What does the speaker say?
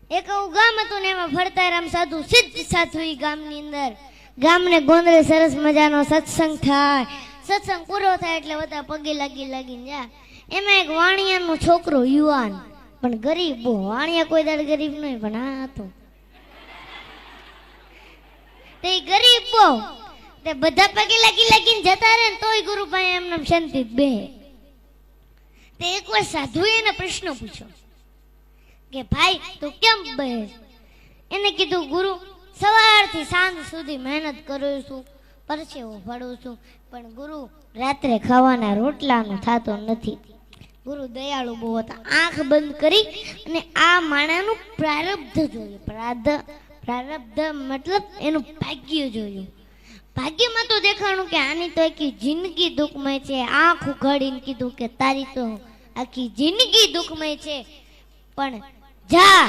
એક આવું ગામ હતું ને એમાં ફરતા સાધુ સિદ્ધ સાધુ ઈ ગામની અંદર ગામને ગોંદરે સરસ મજાનો સત્સંગ થાય. સત્સંગ પૂરો થાય એટલે બધા પગે લાગીને જા. એમાં એક વાણિયાનો છોકરો યુવાન પણ ગરીબ, બહુ વાણિયા કોઈ દાડ ગરીબ નહીં પણ આ હતો તે ગરીબ બહુ. તે બધા પગે લાગીને જતા રહે ને તોય ગુરુભાઈ એમને શાંતિ બે. તે એકવાર સાધુએ એને પ્રશ્ન પૂછ્યો કે ભાઈ તું કેમ બે? એને કીધું ગુરુ સવારથી સાંજ સુધી મહેનત કરું છું, પરસેવો ફાડું છું, પણ ગુરુ રાત્રે ખાવાના રોટલાનું થતો નથી. ગુરુ દયાળુ બહુ હતા. આંખ બંધ કરી અને આ માણાનું પ્રારબ્ધ જોયું. પ્રારબ્ધ મતલબ એનું ભાગ્ય જોયું. ભાગ્યમાં તો દેખાણું કે આની તો આખી જિંદગી દુઃખમય છે. આંખ ઉઘાડીને કીધું કે તારી તો આખી જિંદગી દુઃખમય છે, પણ જા